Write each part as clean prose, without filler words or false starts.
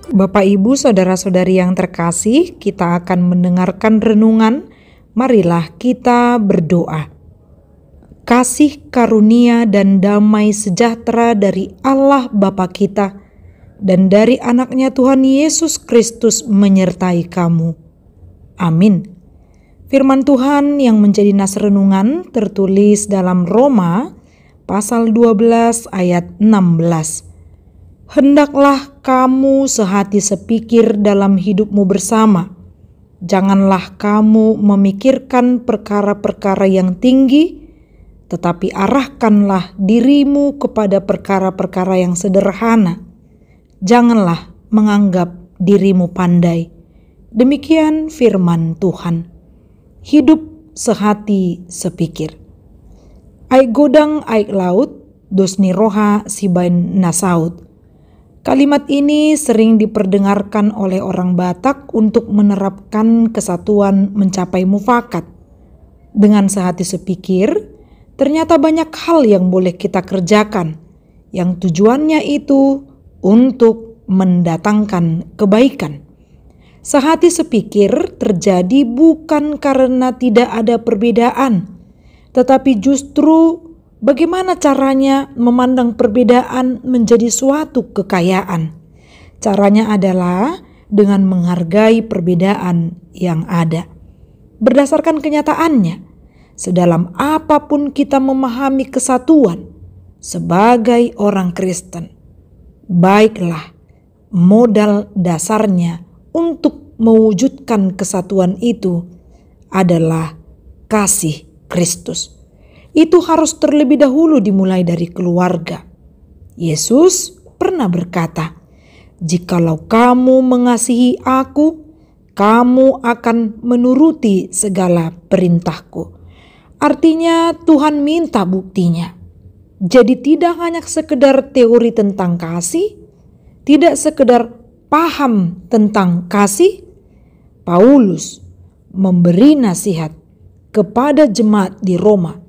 Bapak, Ibu, saudara-saudari yang terkasih, kita akan mendengarkan renungan. Marilah kita berdoa. Kasih karunia dan damai sejahtera dari Allah Bapa kita dan dari anaknya Tuhan Yesus Kristus menyertai kamu. Amin. Firman Tuhan yang menjadi nas renungan tertulis dalam Roma pasal 12 ayat 16. Hendaklah kamu sehati sepikir dalam hidupmu bersama. Janganlah kamu memikirkan perkara-perkara yang tinggi, tetapi arahkanlah dirimu kepada perkara-perkara yang sederhana. Janganlah menganggap dirimu pandai. Demikian firman Tuhan. Hidup sehati sepikir. Aik godang aik laut, dosni roha sibain nasaut. Kalimat ini sering diperdengarkan oleh orang Batak untuk menerapkan kesatuan mencapai mufakat. Dengan sehati sepikir, ternyata banyak hal yang boleh kita kerjakan, yang tujuannya itu untuk mendatangkan kebaikan. Sehati sepikir terjadi bukan karena tidak ada perbedaan, tetapi justru bagaimana caranya memandang perbedaan menjadi suatu kekayaan. Caranya adalah dengan menghargai perbedaan yang ada. Berdasarkan kenyataannya, sedalam apapun kita memahami kesatuan sebagai orang Kristen, baiklah modal dasarnya untuk mewujudkan kesatuan itu adalah kasih Kristus. Itu harus terlebih dahulu dimulai dari keluarga. Yesus pernah berkata, "Jikalau kamu mengasihi aku, kamu akan menuruti segala perintahku." Artinya Tuhan minta buktinya. Jadi tidak hanya sekedar teori tentang kasih, tidak sekedar paham tentang kasih. Paulus memberi nasihat kepada jemaat di Roma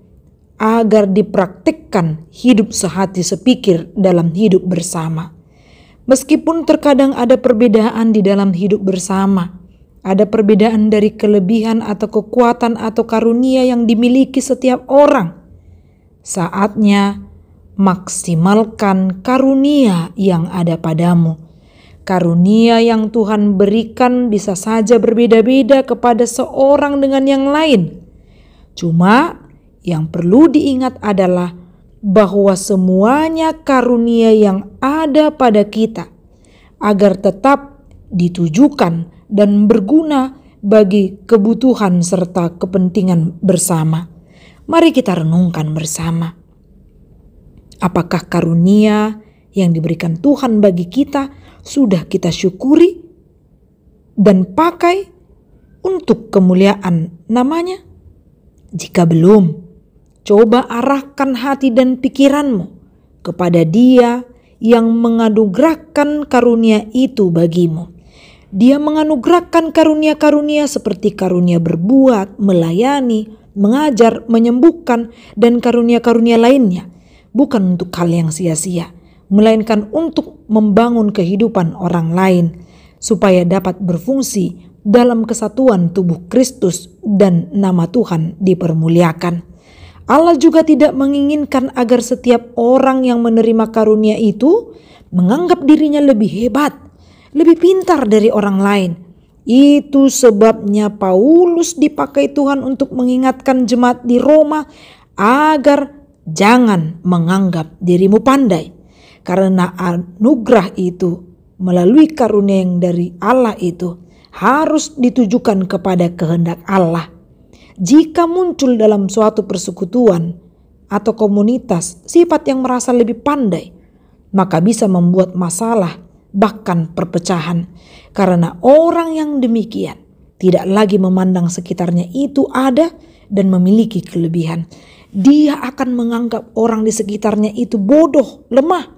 agar dipraktikkan hidup sehati sepikir dalam hidup bersama. Meskipun terkadang ada perbedaan di dalam hidup bersama, ada perbedaan dari kelebihan atau kekuatan atau karunia yang dimiliki setiap orang, saatnya maksimalkan karunia yang ada padamu. Karunia yang Tuhan berikan bisa saja berbeda-beda kepada seorang dengan yang lain. Cuma yang perlu diingat adalah bahwa semuanya karunia yang ada pada kita agar tetap ditujukan dan berguna bagi kebutuhan serta kepentingan bersama. Mari kita renungkan bersama. Apakah karunia yang diberikan Tuhan bagi kita sudah kita syukuri dan pakai untuk kemuliaan namanya? Jika belum, coba arahkan hati dan pikiranmu kepada Dia yang menganugerahkan karunia itu bagimu. Dia menganugerahkan karunia-karunia seperti karunia berbuat, melayani, mengajar, menyembuhkan, dan karunia-karunia lainnya. Bukan untuk hal yang sia-sia, melainkan untuk membangun kehidupan orang lain supaya dapat berfungsi dalam kesatuan tubuh Kristus dan nama Tuhan dipermuliakan. Allah juga tidak menginginkan agar setiap orang yang menerima karunia itu menganggap dirinya lebih hebat, lebih pintar dari orang lain. Itu sebabnya Paulus dipakai Tuhan untuk mengingatkan jemaat di Roma agar jangan menganggap dirimu pandai. Karena anugerah itu melalui karunia yang dari Allah itu harus ditujukan kepada kehendak Allah. Jika muncul dalam suatu persekutuan atau komunitas sifat yang merasa lebih pandai, maka bisa membuat masalah, bahkan perpecahan. Karena orang yang demikian tidak lagi memandang sekitarnya itu ada dan memiliki kelebihan. Dia akan menganggap orang di sekitarnya itu bodoh, lemah.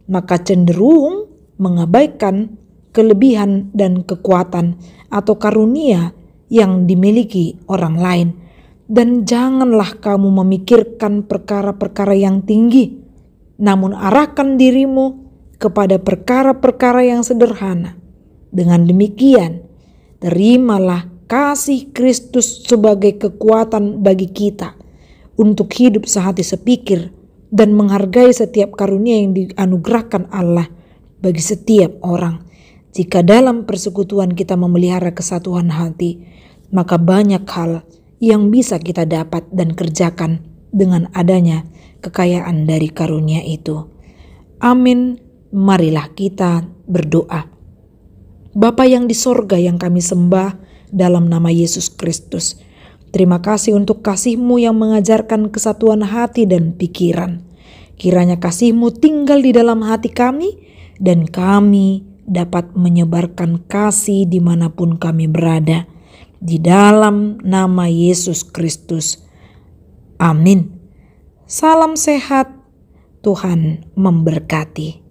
Maka cenderung mengabaikan kelebihan dan kekuatan atau karunia yang dimiliki orang lain. Dan janganlah kamu memikirkan perkara-perkara yang tinggi, namun arahkan dirimu kepada perkara-perkara yang sederhana. Dengan demikian, terimalah kasih Kristus sebagai kekuatan bagi kita untuk hidup sehati sepikir dan menghargai setiap karunia yang dianugerahkan Allah bagi setiap orang. Jika dalam persekutuan kita memelihara kesatuan hati, maka banyak hal yang bisa kita dapat dan kerjakan dengan adanya kekayaan dari karunia itu. Amin. Marilah kita berdoa. Bapa yang di sorga yang kami sembah dalam nama Yesus Kristus, terima kasih untuk kasih-Mu yang mengajarkan kesatuan hati dan pikiran. Kiranya kasih-Mu tinggal di dalam hati kami dan kami dapat menyebarkan kasih dimanapun kami berada. Di dalam nama Yesus Kristus. Amin. Salam sehat. Tuhan memberkati.